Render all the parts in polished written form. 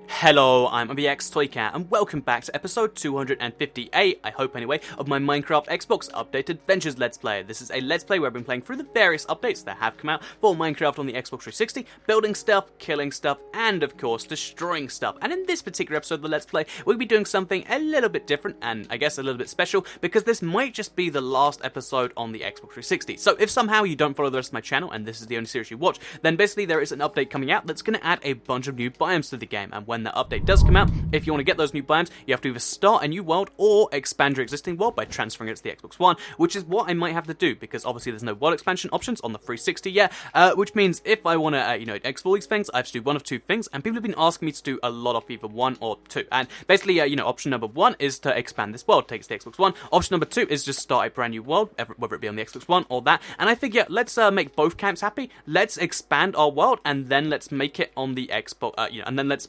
Hello, I'm BX Toycat, and welcome back to episode 258, I hope anyway, of my Minecraft Xbox Updated Ventures Let's Play. This is a Let's Play where I've been playing through the various updates that have come out for Minecraft on the Xbox 360, building stuff, killing stuff, and of course, destroying stuff. And in this particular episode of the Let's Play, we'll be doing something a little bit different, and I guess a little bit special, because this might just be the last episode on the Xbox 360. So if somehow you don't follow the rest of my channel, and this is the only series you watch, then basically there is an update coming out that's going to add a bunch of new biomes to the game, and when that update does come out, if you want to get those new biomes, you have to either start a new world or expand your existing world by transferring it to the Xbox One, which is what I might have to do, because obviously there's no world expansion options on the 360 yet, which means if I want to, explore these things, I have to do one of two things, and people have been asking me to do a lot of either one or two, and basically, option number one is to expand this world, take it to the Xbox One. Option number two is just start a brand new world, whether it be on the Xbox One or that, and I think, yeah, let's make both camps happy. Let's expand our world, and then let's make it on the Xbox, and then let's,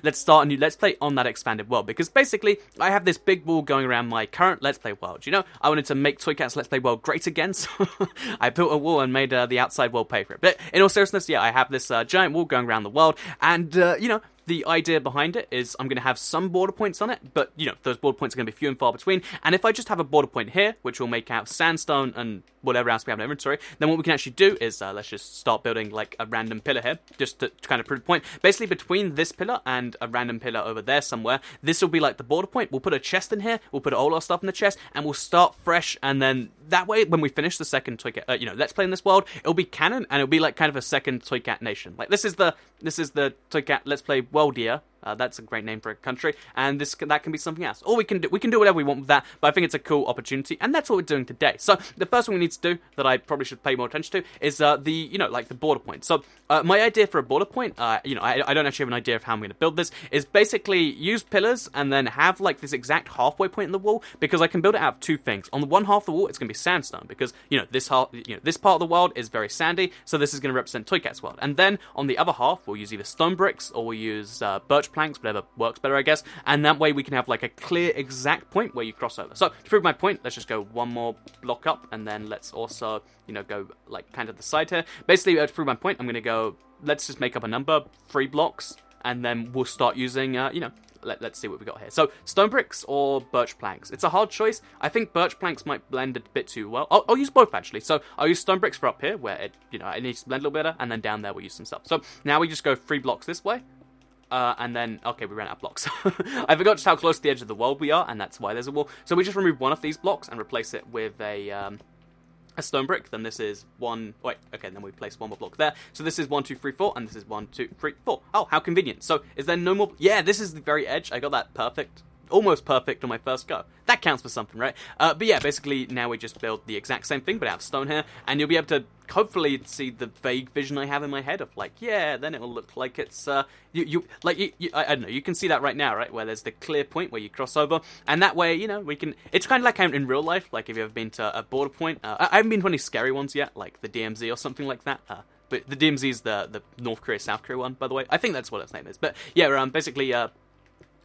let's start a new Let's Play on that expanded world, because basically, I have this big wall going around my current Let's Play world, I wanted to make Toycat's Let's Play world great again, so I built a wall and made the outside world pay for it. But in all seriousness, yeah, I have this giant wall going around the world, and, the idea behind it is I'm going to have some border points on it, but, those border points are going to be few and far between, and if I just have a border point here, which will make out sandstone and whatever else we have in inventory, then what we can actually do is, let's just start building, like, a random pillar here, just to kind of prove the point. Basically, between this pillar and a random pillar over there somewhere, this will be, like, the border point. We'll put a chest in here, we'll put all our stuff in the chest, and we'll start fresh, and then that way, when we finish the second Toycat, Let's Play in this world, it'll be canon, and it'll be, like, kind of a second Toycat nation. Like, this is the Toycat Let's Play world year. That's a great name for a country, and that can be something else. Or we can do whatever we want with that, but I think it's a cool opportunity, and that's what we're doing today. So the first thing we need to do, that I probably should pay more attention to, is the border point. So my idea for a border point, I don't actually have an idea of how I'm going to build this, is basically use pillars and then have like this exact halfway point in the wall, because I can build it out of two things. On the one half of the wall, it's going to be sandstone, because this part of the world is very sandy, so this is going to represent Toycat's world. And then on the other half, we'll use either stone bricks or we'll use birch planks, whatever works better, I guess, and that way we can have like a clear exact point where you cross over. So to prove my point, let's just go one more block up, and then let's also go like kind of the side here. Basically, to prove my point, I'm going to go, let's just make up a number, 3 blocks, and then we'll start using let's see what we got here. So, stone bricks or birch planks? It's a hard choice. I think birch planks might blend a bit too well. I'll use both, actually. So, I'll use stone bricks for up here, where it needs to blend a little better, and then down there we'll use some stuff. So, now we just go 3 blocks this way. And then, okay, we ran out of blocks. I forgot just how close to the edge of the world we are, and that's why there's a wall. So we just remove one of these blocks and replace it with a stone brick. Then this is one, wait, okay, then we place one more block there. So this is 1, 2, 3, 4, and this is 1, 2, 3, 4. Oh, how convenient. So is there no more? Yeah, this is the very edge. I got that perfect. Almost perfect on my first go. That counts for something, right? But yeah, basically now we just build the exact same thing, but out of stone here, and you'll be able to hopefully see the vague vision I have in my head of like, yeah, then it will look like it's I don't know, you can see that right now, right, where there's the clear point where you cross over, and that way, we can, it's kind of like in real life, like if you've ever been to a border point, I haven't been to any scary ones yet, like the DMZ or something like that, but the DMZ is the North Korea, South Korea one, by the way. I think that's what its name is, but yeah, basically,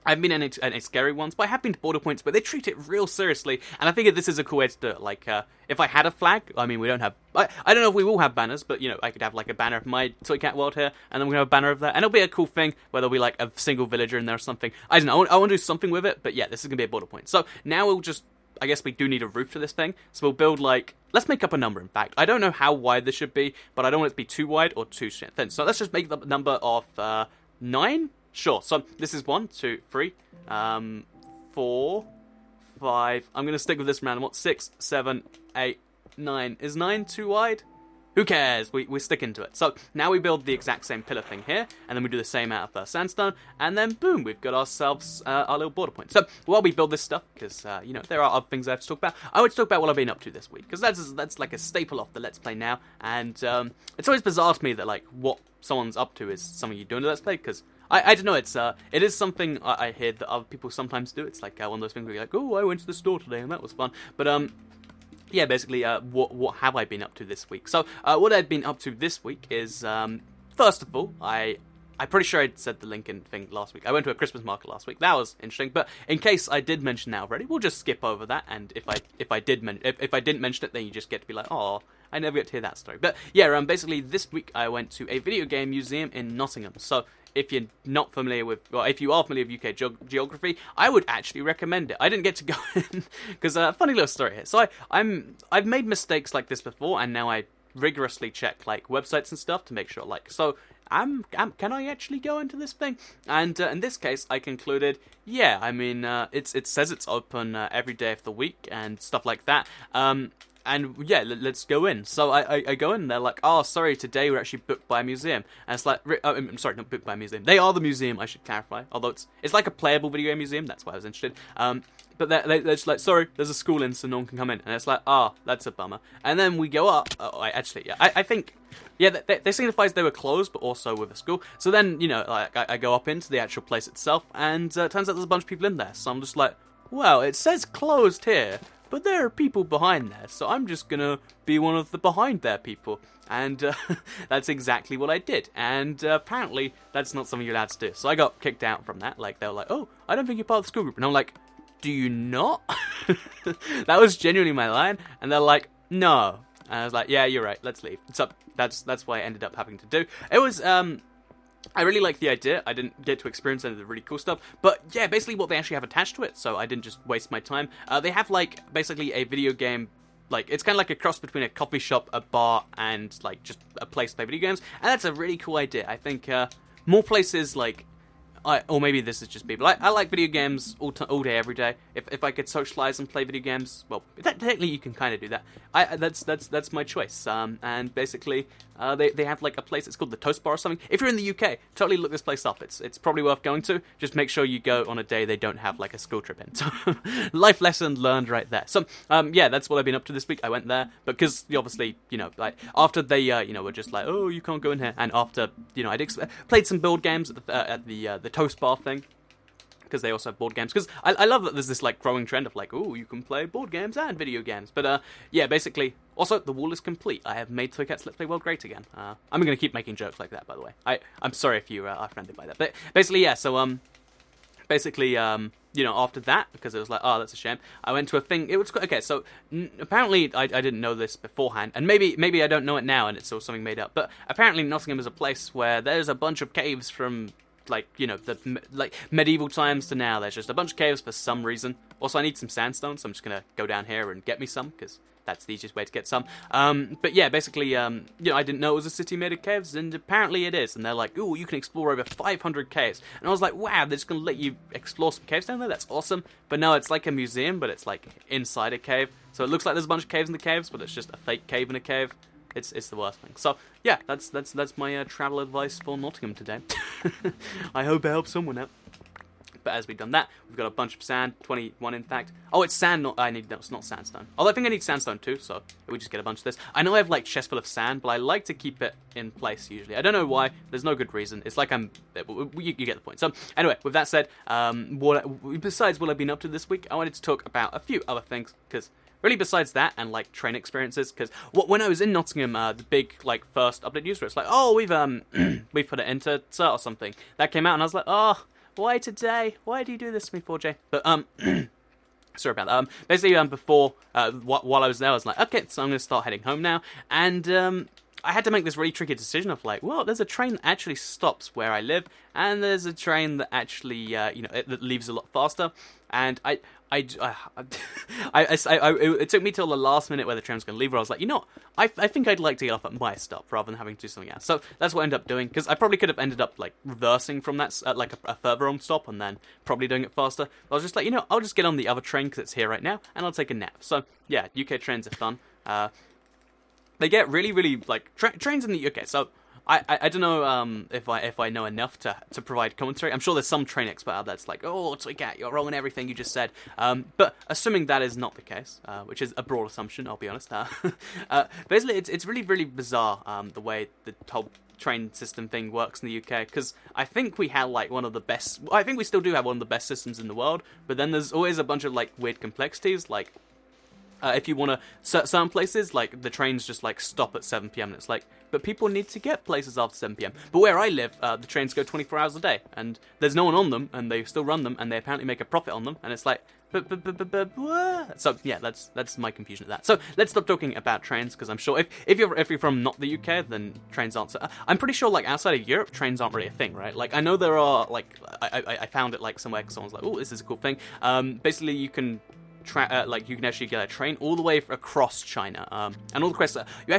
I haven't been in any scary ones, but I have been to border points, but they treat it real seriously, and I figured this is a cool way to do it. Like, if I had a flag, I mean, we don't have, I don't know if we will have banners, but, I could have, like, a banner of my Toycat world here, and then we're going to have a banner of that, and it'll be a cool thing, where there'll be, like, a single villager in there or something. I don't know, I want to do something with it, but yeah, this is going to be a border point. So, now we'll just, I guess we do need a roof to this thing, so we'll build, like, let's make up a number, in fact. I don't know how wide this should be, but I don't want it to be too wide or too thin. So let's just make the number of 9? Sure, so this is 1, 2, 3, 4, 5. I'm going to stick with this random one. 6, 7, 8, 9. Is 9 too wide? Who cares? We're sticking to it. So now we build the exact same pillar thing here, and then we do the same out of sandstone, and then boom, we've got ourselves our little border point. So while we build this stuff, because there are other things I have to talk about, I want to talk about what I've been up to this week, because that's like a staple of the Let's Play now, and it's always bizarre to me that like what someone's up to is something you do in the Let's Play, because I don't know, it is something I hear that other people sometimes do. It's like one of those things where you're like, oh, I went to the store today and that was fun, but yeah, basically, what have I been up to this week? So, what I've been up to this week is, first of all, I'm pretty sure I said the Lincoln thing last week. I went to a Christmas market last week. That was interesting. But in case I did mention that already, we'll just skip over that. And if I didn't mention it, then you just get to be like, oh, I never get to hear that story. But yeah, basically this week I went to a video game museum in Nottingham. So if you're not familiar with, well, if you are familiar with UK geography, I would actually recommend it. I didn't get to go in because funny little story here. So I've made mistakes like this before, and now I rigorously check like websites and stuff to make sure can I actually go into this thing? And in this case, I concluded, yeah, I mean, it says it's open every day of the week and stuff like that. And yeah, let's go in. So I go in, and they're like, oh, sorry, today we're actually booked by a museum. And it's like, I'm sorry, not booked by a museum. They are the museum, I should clarify. Although it's like a playable video game museum, that's why I was interested. But they're just like, sorry, there's a school in, so no one can come in. And it's like, that's a bummer. And then we go up. I think, yeah, they signifies they were closed, but also with a school. So then, like, I go up into the actual place itself, and turns out there's a bunch of people in there. So I'm just like, well, it says closed here, but there are people behind there, so I'm just gonna be one of the behind there people. And that's exactly what I did. And apparently, that's not something you're allowed to do. So I got kicked out from that. Like, they were like, oh, I don't think you're part of the school group. And I'm like, do you not? That was genuinely my line. And they're like, no. And I was like, yeah, you're right, let's leave. So that's what I ended up having to do. It was, I really like the idea. I didn't get to experience any of the really cool stuff, but yeah, basically what they actually have attached to it, so I didn't just waste my time. They have, like, basically a video game, like, it's kind of like a cross between a coffee shop, a bar, and, like, just a place to play video games, and that's a really cool idea. I think, more places, like, or maybe this is just me, but I like video games all day, every day. If I could socialize and play video games, well, technically you can kind of do that. That's my choice. And basically, they have like a place. It's called the Toast Bar or something. If you're in the UK, totally look this place up. It's probably worth going to. Just make sure you go on a day they don't have like a school trip in. So, life lesson learned right there. So yeah, that's what I've been up to this week. I went there because obviously, like after they were just like, oh, you can't go in here, and after I played some board games at the Toast Bar thing, because they also have board games, because I love that there's this like growing trend of like, oh, you can play board games and video games. But yeah, basically, also the wall is complete. I have made Toy Cats Let's Play World great again. I'm going to keep making jokes like that, by the way. I'm sorry if you are offended by that, but basically, yeah, so basically, after that, because it was like, oh, that's a shame, I went to a thing. It was okay. So apparently, I didn't know this beforehand, and maybe I don't know it now, and it's all something made up. But apparently, Nottingham is a place where there's a bunch of caves from like the medieval times to now. There's just a bunch of caves for some reason. Also, I need some sandstone, so I'm just gonna go down here and get me some, because that's the easiest way to get some. But yeah, basically, I didn't know it was a city made of caves, and apparently it is. And they're like, ooh, you can explore over 500 caves. And I was like, wow, they're just going to let you explore some caves down there? That's awesome. But no, it's like a museum, but it's like inside a cave. So it looks like there's a bunch of caves in the caves, but it's just a fake cave in a cave. It's the worst thing. So yeah, that's my travel advice for Nottingham today. I hope it helps someone out. But as we've done that, we've got a bunch of sand, 21 in fact. Oh, it's sand, it's not sandstone. Although I think I need sandstone too, so we just get a bunch of this. I know I have like chests full of sand, but I like to keep it in place usually. I don't know why, there's no good reason. It's like you get the point. So anyway, with that said, besides what I've been up to this week, I wanted to talk about a few other things, because really besides that and like train experiences, because when I was in Nottingham, the big like first update news where it's like, oh, we've put it into or something, that came out, and I was like, oh, why today? Why do you do this to me, 4J? But, sorry about that. Basically, before, while I was there, I was like, okay, so I'm going to start heading home now. And, I had to make this really tricky decision of like, well, there's a train that actually stops where I live, and there's a train that actually, that leaves a lot faster. And it took me till the last minute where the train was going to leave, where I was like, I think I'd like to get off at my stop rather than having to do something else. So that's what I ended up doing, because I probably could have ended up like reversing from that at like a further on stop and then probably doing it faster. But I was just like, I'll just get on the other train because it's here right now, and I'll take a nap. So yeah, UK trains are fun. They get really, really like trains in the UK. So I don't know if I know enough to provide commentary. I'm sure there's some train expert out there that's like, oh, Toycat, you're wrong in everything you just said. But assuming that is not the case, which is a broad assumption, I'll be honest. Basically, it's really, really bizarre the way the whole train system thing works in the UK, because I think we had like one of the best. I think we still do have one of the best systems in the world. But then there's always a bunch of like weird complexities, like If you want to, certain places, like, the trains just, like, stop at 7 p.m. and it's like, but people need to get places after 7 p.m. But where I live, the trains go 24 hours a day, and there's no one on them, and they still run them, and they apparently make a profit on them, and it's like, what? So, yeah, that's my confusion of that. So, let's stop talking about trains, because I'm sure if you're from not the UK, then trains aren't so... I'm pretty sure, like, outside of Europe, trains aren't really a thing, right? Like, I know there are, like, I found it, like, somewhere, because someone's like, oh, this is a cool thing. Basically, you can... you can actually get a train all the way across China, and all the rest.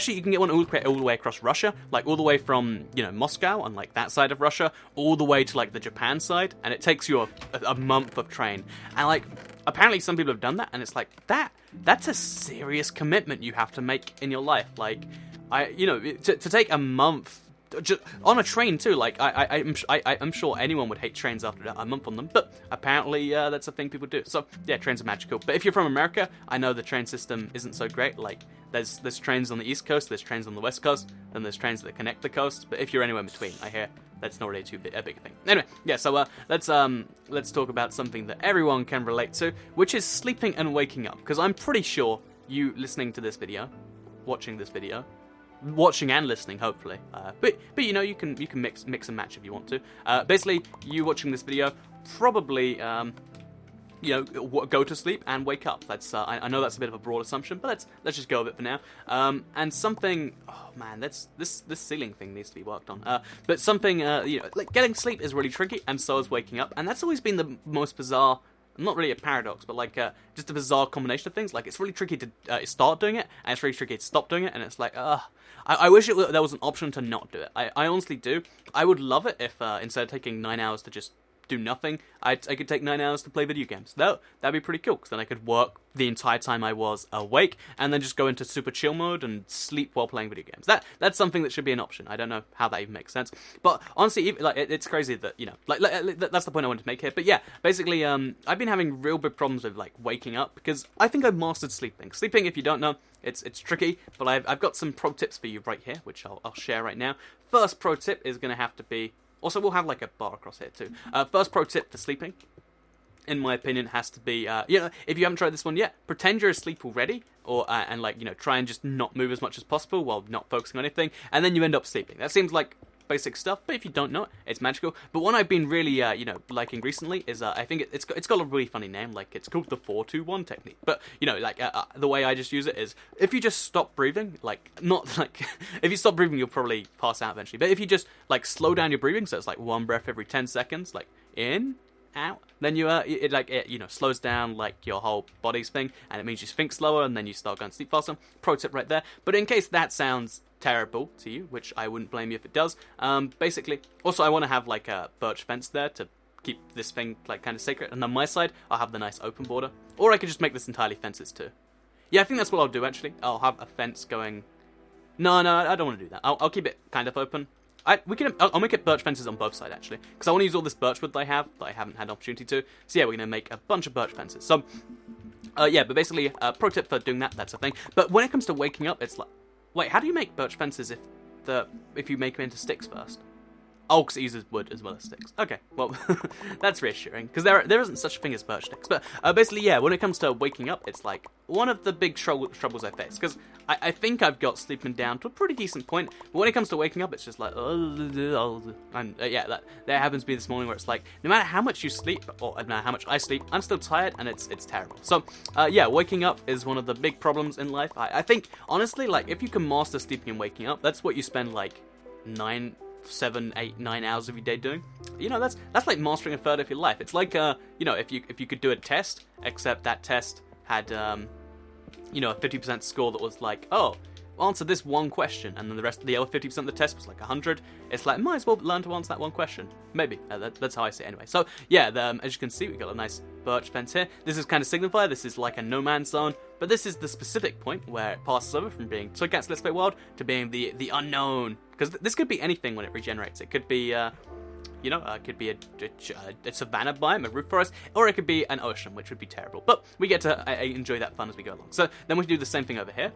You can get one all the way across Russia, like all the way from Moscow on like that side of Russia, all the way to like the Japan side, and it takes you a month of train. And like apparently some people have done that, and it's like that's a serious commitment you have to make in your life. Like to take a month. Just on a train too, like I'm sure anyone would hate trains after a month on them, but apparently that's a thing people do. So yeah, trains are magical. But if you're from America, I know the train system isn't so great. Like there's trains on the East Coast, there's trains on the West Coast, and there's trains that connect the coast. But if you're anywhere in between, I hear that's not really a big thing. Anyway, yeah. So let's talk about something that everyone can relate to, which is sleeping and waking up. Because I'm pretty sure you listening to this video, watching this video. Watching and listening, hopefully, but you can mix and match if you want to. Basically, you watching this video probably go to sleep and wake up. That's I know that's a bit of a broad assumption, but let's just go with it for now. And something, oh man, this ceiling thing needs to be worked on. But something like getting sleep is really tricky, and so is waking up, and that's always been the most bizarre. Not really a paradox, but like just a bizarre combination of things. Like it's really tricky to start doing it, and it's really tricky to stop doing it, and it's like, I wish there was an option to not do it. I honestly do. I would love it if instead of taking 9 hours to just do nothing, I could take 9 hours to play video games. That'd be pretty cool, because then I could work the entire time I was awake, and then just go into super chill mode and sleep while playing video games. That's something that should be an option. I don't know how that even makes sense, but honestly, it's crazy that that's the point I wanted to make here. But yeah, basically, I've been having real big problems with like waking up, because I think I've mastered sleeping. Sleeping, if you don't know, it's tricky, but I've got some pro tips for you right here, which I'll share right now. First pro tip is going to have to be. Also, we'll have like a bar across here too. First pro tip for sleeping, in my opinion, has to be, if you haven't tried this one yet, pretend you're asleep already, or and try and just not move as much as possible while not focusing on anything, and then you end up sleeping. That seems like basic stuff, but if you don't know it, it's magical. But one I've been really, liking recently is, I think it's got a really funny name, like it's called the 4-2-1 technique. But the way I just use it is if you just stop breathing, if you stop breathing, you'll probably pass out eventually. But if you just slow down your breathing, so it's like one breath every 10 seconds, like in, out, then it slows down like your whole body's thing, and it means you think slower, and then you start going to sleep faster. Pro tip right there. But in case that sounds terrible to you, which I wouldn't blame you if it does, basically, also I want to have like a birch fence there to keep this thing kind of sacred, and on my side I'll have the nice open border, or I could just make this entirely fences too. Yeah, I think that's what I'll do actually. I'll have a fence going. No, I don't want to do that. I'll keep it kind of open. I'll make it birch fences on both sides actually, because I want to use all this birch wood that I haven't had an opportunity to. So yeah, we're gonna make a bunch of birch fences. So but basically, pro tip for doing that's a thing. But when it comes to waking up, it's like, wait, how do you make birch fences if you make them into sticks first? Oh, because it uses wood as well as sticks. Okay, well, that's reassuring, because there isn't such a thing as birch sticks. But basically, yeah, when it comes to waking up, it's like one of the big troubles I face, because I think I've got sleeping down to a pretty decent point, but when it comes to waking up, it's just like, and that happens to be this morning, where it's like, no matter how much you sleep, or no matter how much I sleep, I'm still tired, and it's terrible. So, waking up is one of the big problems in life. I think, honestly, if you can master sleeping and waking up, that's what you spend, 7, 8, 9 hours of your day doing. That's like mastering a third of your life. It's like if you could do a test, except that test had a 50% score that was like, oh, answer this one question, and then the other 50% of the test was like 100. It's like, might as well learn to answer that one question. Maybe. That's how I see it anyway. So yeah, as you can see, we've got a nice birch fence here. This is kind of signify this is like a no man's zone, but this is the specific point where it passes over from being Toy Cat's Let's Play World to being the unknown. Because this could be anything when it regenerates. It could be, it could be a savanna biome, a root forest, or it could be an ocean, which would be terrible. But we get to enjoy that fun as we go along. So then we do the same thing over here.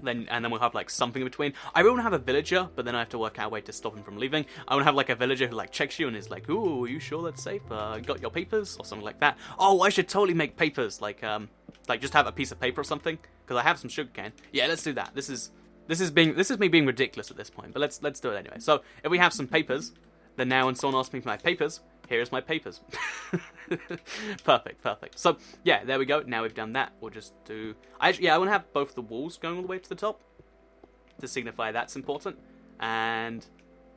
And then we'll have something in between. I really want to have a villager, but then I have to work out a way to stop him from leaving. I want to have a villager who checks you and is like, ooh, are you sure that's safe? Got your papers? Or something like that. Oh, I should totally make papers, Like, just have a piece of paper or something, because I have some sugarcane. Yeah, let's do that. This is me being ridiculous at this point, but let's do it anyway. So, if we have some papers, then now when someone asks me for my papers, here's my papers. Perfect. So, yeah, there we go. Now we've done that. We'll just do... I want to have both the walls going all the way to the top to signify that's important. And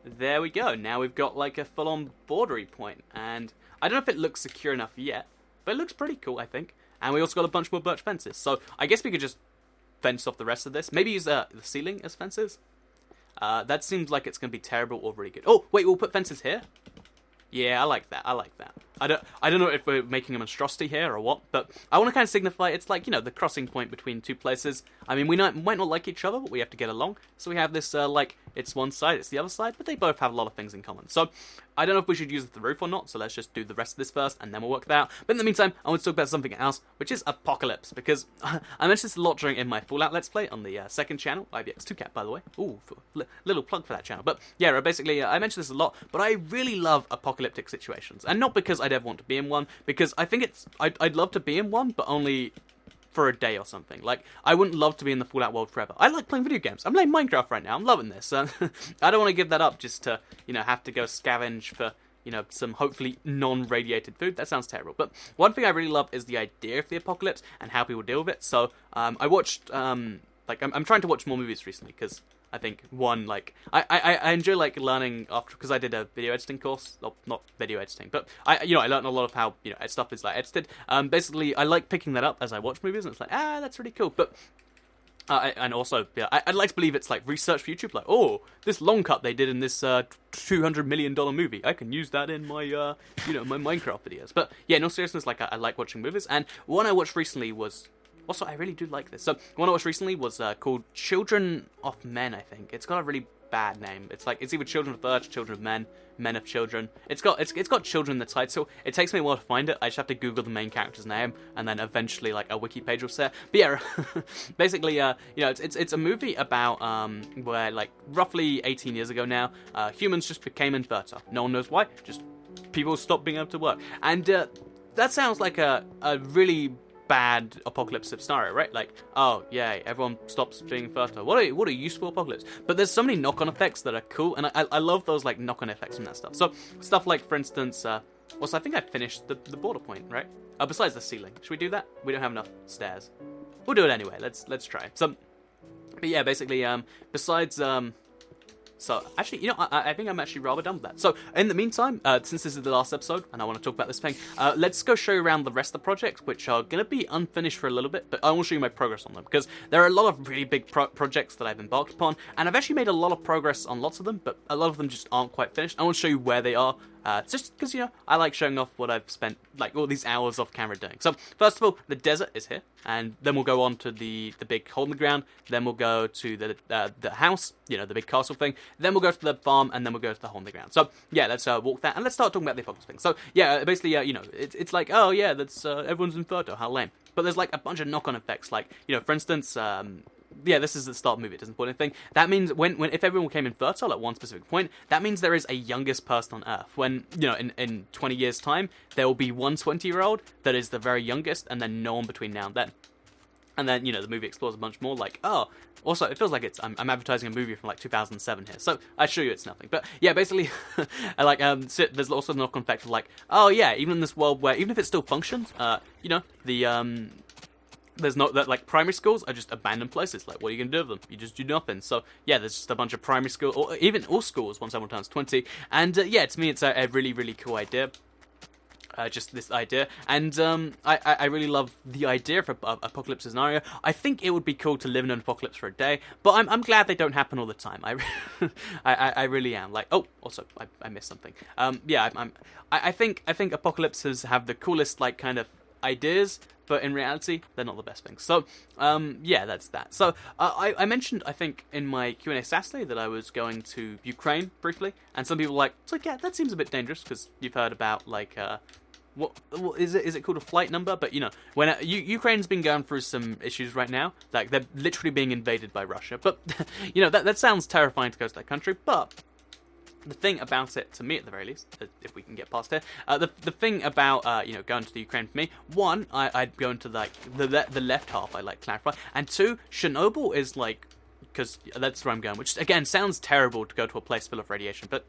there we go. Now we've got, like, a full-on bordery point. And I don't know if it looks secure enough yet, but it looks pretty cool, I think. And we also got a bunch more birch fences. So, I guess we could just fence off the rest of this. Maybe use the ceiling as fences. That seems like it's going to be terrible or really good. Oh, wait, we'll put fences here? Yeah, I like that. I don't know if we're making a monstrosity here or what, but I want to kind of signify it's like, the crossing point between two places. I mean, we might not like each other, but we have to get along. So we have this, it's one side, it's the other side, but they both have a lot of things in common. So I don't know if we should use the roof or not, so let's just do the rest of this first, and then we'll work that out. But in the meantime, I want to talk about something else, which is Apocalypse, because I mentioned this a lot in my Fallout Let's Play on the second channel, IBX2Cat, by the way. Ooh, little plug for that channel. But yeah, basically, I mentioned this a lot, but I really love apocalyptic situations, and not because I'd ever want to be in one, because I think I'd love to be in one, but only for a day or something. Like, I wouldn't love to be in the Fallout world forever. I like playing video games. I'm playing Minecraft right now. I'm loving this. I don't want to give that up just to, have to go scavenge for, some hopefully non-radiated food. That sounds terrible. But one thing I really love is the idea of the apocalypse and how people deal with it. So, I watched, I'm trying to watch more movies recently, because I think, one, I enjoy, learning after, because I did a video editing course, not video editing, but I learned a lot of how, stuff is, edited. Basically, I like picking that up as I watch movies, and it's like, that's really cool, but, and also, I'd like to believe it's, research for YouTube, oh, this long cut they did in this, $200 million movie, I can use that in my, my Minecraft videos. But, yeah, no seriousness, I like watching movies, and one I watched recently was... Also, I really do like this. So, one I watched recently was called Children of Men, I think. It's got a really bad name. It's either Children of Earth, Children of Men, Men of Children. It's got children in the title. It takes me a while to find it. I just have to Google the main character's name, and then eventually, a wiki page will say. But yeah, basically, it's a movie about where, roughly 18 years ago now, humans just became infertile. No one knows why. Just people stopped being able to work. And that sounds like a really bad apocalypse scenario, right? Oh, yay, everyone stops being fertile. What a useful apocalypse. But there's so many knock-on effects that are cool, and I love those, knock-on effects from that stuff. So, stuff like, for instance, also, I think I finished the border point, right? Besides the ceiling. Should we do that? We don't have enough stairs. We'll do it anyway. Let's try. So, but yeah, basically, besides, So, actually, I think I'm actually rather done with that. So, in the meantime, since this is the last episode, and I want to talk about this thing, let's go show you around the rest of the projects, which are going to be unfinished for a little bit, but I want to show you my progress on them, because there are a lot of really big projects that I've embarked upon, and I've actually made a lot of progress on lots of them, but a lot of them just aren't quite finished. I want to show you where they are, just because, I like showing off what I've spent, all these hours off camera doing. So, first of all, the desert is here, and then we'll go on to the big hole in the ground, then we'll go to the house, the big castle thing, then we'll go to the farm, and then we'll go to the hole in the ground. So, yeah, let's walk that, and let's start talking about the apocalypse thing. So, yeah, basically, it's like, oh, yeah, that's, everyone's infertile, how lame. But there's, a bunch of knock-on effects, for instance, yeah, this is the start of the movie, it doesn't point anything. That means if everyone became infertile at one specific point, that means there is a youngest person on Earth. When, in 20 years' time, there will be one 20-year-old that is the very youngest, and then no one between now and then. And then, the movie explores a bunch more, also, it feels like I'm advertising a movie from, 2007 here, so I assure you it's nothing. But, yeah, basically, there's also the knock-on effect of, oh, yeah, even in this world where, even if it still functions, there's not that primary schools are just abandoned places. What are you gonna do with them? You just do nothing. So yeah, there's just a bunch of primary school, or even all schools once someone turns 20. And yeah, to me, it's a really, really cool idea. Just this idea, and I really love the idea of an apocalypse scenario. I think it would be cool to live in an apocalypse for a day, but I'm glad they don't happen all the time. I really am. Oh, also I missed something. Yeah, I think apocalypses have the coolest kind of ideas, but in reality, they're not the best things. So, yeah, that's that. So, I mentioned, I think, in my Q&A Saturday that I was going to Ukraine briefly, and some people were like, yeah, that seems a bit dangerous, because you've heard about, what is it? Is it called a flight number? But, when Ukraine's been going through some issues right now, they're literally being invaded by Russia. But, that sounds terrifying to go to that country, but... the thing about it, to me at the very least, if we can get past here, the thing about going to the Ukraine for me, one, I'd go into like the left half, I like clarify, and two, Chernobyl is like, because that's where I'm going, which again sounds terrible to go to a place full of radiation, but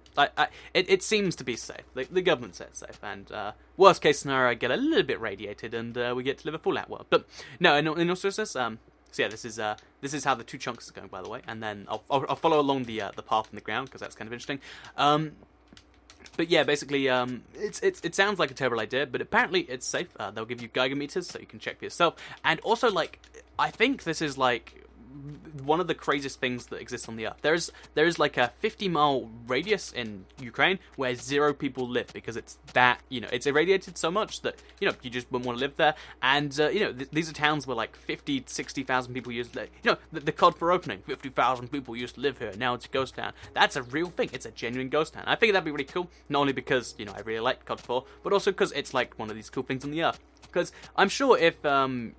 it seems to be safe. The government said it's safe, and worst case scenario, I get a little bit radiated, and we get to live a Fallout world. But no, in all seriousness, so yeah, this is how the two chunks are going, by the way, and then I'll follow along the path in the ground because that's kind of interesting. But yeah, basically, it sounds like a terrible idea, but apparently it's safe. They'll give you Geiger meters so you can check for yourself, and also like I think this is like one of the craziest things that exists on the earth. There is like a 50-mile radius in Ukraine where 0 people live because it's that, it's irradiated so much that, you just wouldn't want to live there. And, these are towns where like 50, 60,000 people used to live. The COD for opening, 50,000 people used to live here. Now it's a ghost town. That's a real thing. It's a genuine ghost town. I figured that'd be really cool, not only because, I really like COD 4, but also because it's like one of these cool things on the earth. Because I'm sure if, I'm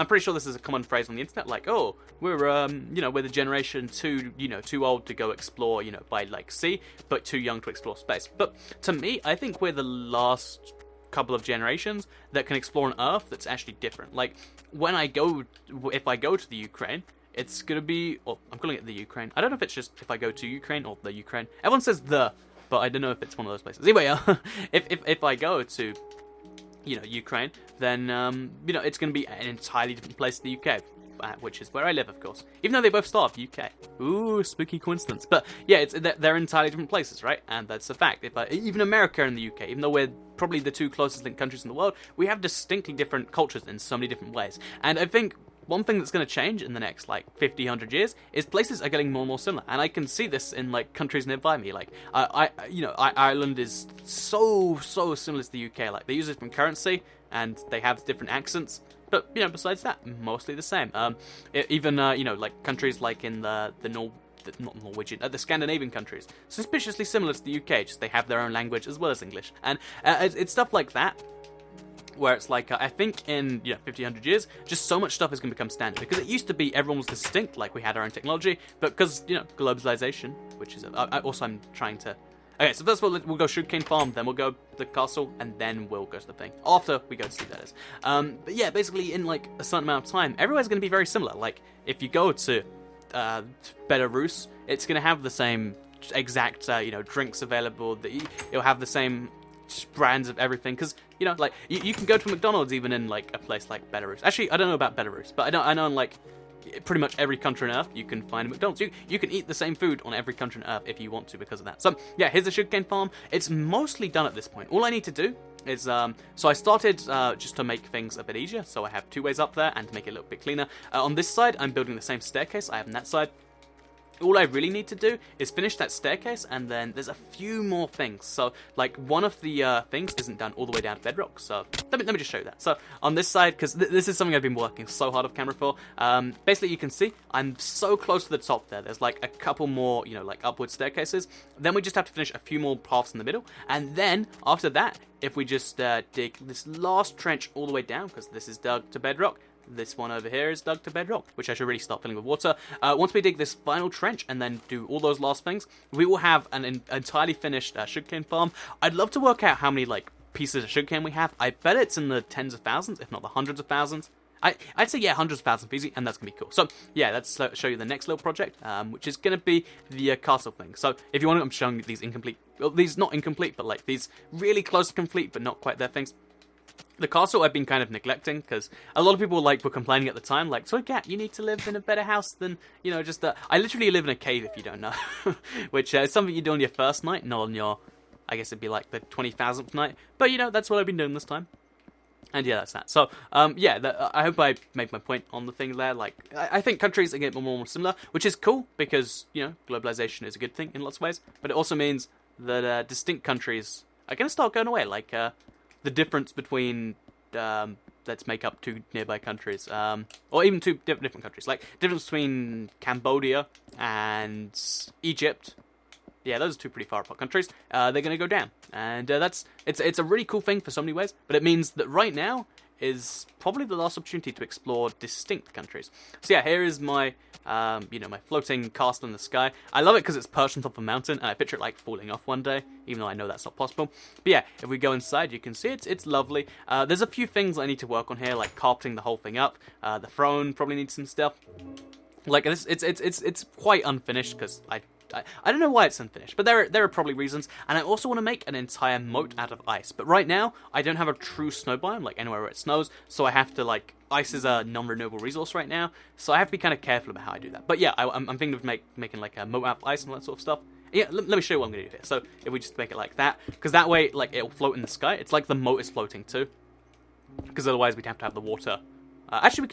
pretty sure this is a common phrase on the internet, like, oh, we're the generation too old to go explore, by like sea, but too young to explore space. But to me, I think we're the last couple of generations that can explore an Earth that's actually different. Like, if I go to the Ukraine, it's gonna be, I'm calling it the Ukraine. I don't know if it's just if I go to Ukraine or the Ukraine. Everyone says the, but I don't know if it's one of those places. Anyway, if I go to Ukraine, then, it's going to be an entirely different place in the UK, which is where I live, of course. Even though they both start off UK. Ooh, spooky coincidence. But, yeah, they're entirely different places, right? And that's a fact. Even America and the UK, even though we're probably the two closest linked countries in the world, we have distinctly different cultures in so many different ways. And I think one thing that's going to change in the next, 50, 100 years is places are getting more and more similar. And I can see this in, countries nearby me. Ireland is so similar to the UK. Like, they use a different currency, and they have different accents. But, besides that, mostly the same. Even, countries like in not Norwegian, the Scandinavian countries, suspiciously similar to the UK, just they have their own language as well as English. And it's stuff like that, where it's like, I think in 50, 100 years, just so much stuff is going to become standard. Because it used to be everyone was distinct, like we had our own technology, but because, globalization, which is, I'm trying to... Okay, so first of all, we'll go sugarcane farm, then we'll go to the castle, and then we'll go to the thing. After we go to see that is. But yeah, basically in a certain amount of time, everywhere's going to be very similar. Like, if you go to Belarus, it's going to have the same exact, drinks available, it'll have the same brands of everything, because you can go to McDonald's even in a place like Belarus. Actually, I don't know about Belarus, but I know in pretty much every country on Earth you can find a McDonald's. You can eat the same food on every country on Earth if you want to because of that. So yeah, here's the sugarcane farm. It's mostly done at this point. All I need to do is so I started just to make things a bit easier. So I have 2 ways up there and to make it a little bit cleaner. On this side, I'm building the same staircase I have on that side. All I really need to do is finish that staircase, and then there's a few more things. So, one of the things isn't done all the way down to bedrock. So, let me just show you that. So, on this side, because this is something I've been working so hard off camera for, basically you can see I'm so close to the top there. There's, a couple more, upward staircases. Then we just have to finish a few more paths in the middle. And then, after that, if we just dig this last trench all the way down, because this is dug to bedrock, this one over here is dug to bedrock, which I should really start filling with water. Once we dig this final trench and then do all those last things, we will have an entirely finished sugarcane farm. I'd love to work out how many pieces of sugarcane we have. I bet it's in the tens of thousands, if not the hundreds of thousands. I'd say, yeah, hundreds of thousands easy, and that's going to be cool. So, yeah, let's show you the next little project, which is going to be the castle thing. So, if you want, I'm showing you these incomplete, well, these not incomplete, but these really close to complete, but not quite there things. The castle I've been kind of neglecting, because a lot of people were complaining at the time, so Cat, you need to live in a better house than, just I literally live in a cave, if you don't know, which is something you do on your first night, not on your, I guess it'd be the 20,000th night, but that's what I've been doing this time. And yeah, that's that. So, yeah, I hope I made my point on the thing there. I think countries are getting more and more similar, which is cool, because, globalization is a good thing in lots of ways, but it also means that distinct countries are going to start going away, the difference between, let's make up 2 nearby countries, or even 2 different countries, difference between Cambodia and Egypt. Yeah, those are 2 pretty far apart countries. They're going to go down, and it's a really cool thing for so many ways. But it means that right now, is probably the last opportunity to explore distinct countries. So yeah, here is my, my floating castle in the sky. I love it because it's perched on top of a mountain, and I picture it like falling off one day, even though I know that's not possible. But yeah, if we go inside, you can see it's lovely. There's a few things I need to work on here, like carpeting the whole thing up. The throne probably needs some stuff. Like this, it's quite unfinished because I don't know why it's unfinished, but there are probably reasons. And I also want to make an entire moat out of ice. But right now, I don't have a true snow biome, like anywhere where it snows, so I have to, like, ice is a non-renewable resource right now, so I have to be kind of careful about how I do that. But yeah, I'm thinking of making like a moat out of ice and all that sort of stuff. Yeah, let me show you what I'm going to do here. So if we just make it like that, because that way, like, it'll float in the sky. It's like the moat is floating too, because otherwise we'd have to have the water. Actually,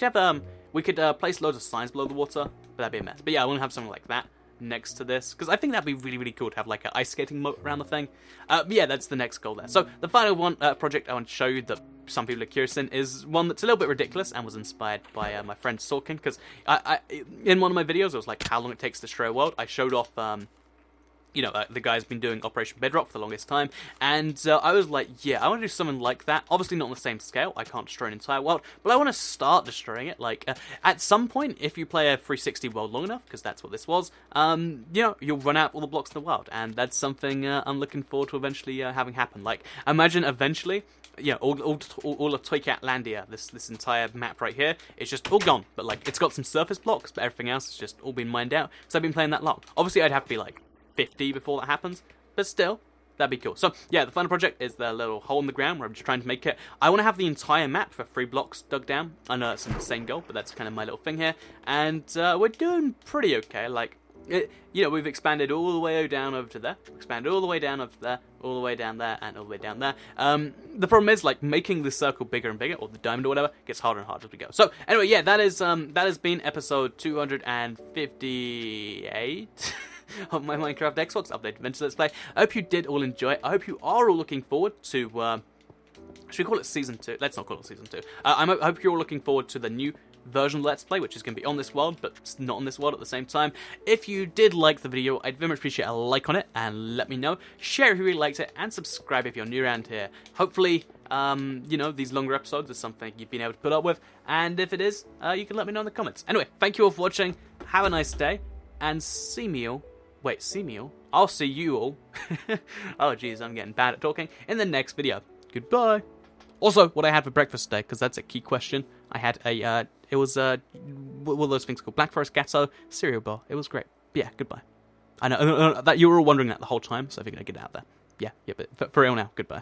we could place loads of signs below the water, but that'd be a mess. But yeah, I want to have something like that next to this, because I think that'd be really, really cool to have like an ice skating moat around the thing. But yeah, that's the next goal there. So the final one project I want to show you that some people are curious in is one that's a little bit ridiculous and was inspired by my friend Sorkin, because in one of my videos, it was like how long it takes to destroy a world. I showed off the guy's been doing Operation Bedrock for the longest time, and I was like, yeah, I want to do something like that. Obviously not on the same scale, I can't destroy an entire world, but I want to start destroying it. Like, at some point, if you play a 360 world long enough, because that's what this was, you'll run out all the blocks in the world, and that's something I'm looking forward to eventually having happen. Like, imagine eventually, all of Toycatlandia, this entire map right here, it's just all gone, but like, it's got some surface blocks, but everything else has just all been mined out, because I've been playing that long. Obviously, I'd have to be like 50 before that happens, but still, that'd be cool. So yeah, the final project is the little hole in the ground where I'm just trying to make it. I want to have the entire map for 3 blocks dug down. I know it's an insane goal, but that's kind of my little thing here, and we're doing pretty okay. Like, we've expanded all the way down over to there, expanded all the way down over to there, all the way down there, and all the way down there. The problem is, like, making the circle bigger and bigger, or the diamond or whatever, gets harder and harder as we go. So anyway, yeah, that has been episode 258 of my Minecraft Xbox Update Adventure Let's Play. I hope you did all enjoy it. I hope you are all looking forward to, should we call it Season 2? Let's not call it Season 2. I hope you're all looking forward to the new version of Let's Play, which is going to be on this world, but it's not on this world at the same time. If you did like the video, I'd very much appreciate a like on it, and let me know. Share if you really liked it, and subscribe if you're new around here. Hopefully, these longer episodes is something you've been able to put up with, and if it is, you can let me know in the comments. Anyway, thank you all for watching, have a nice day, and see me all. Wait, see me all? I'll see you all. Oh, jeez, I'm getting bad at talking. In the next video. Goodbye. Also, what I had for breakfast today, because that's a key question. I had what are those things called? Black Forest Gatto cereal bar. It was great. Yeah, goodbye. I know that you were all wondering that the whole time, so I figured I'd get it out there. Yeah, but for real now, goodbye.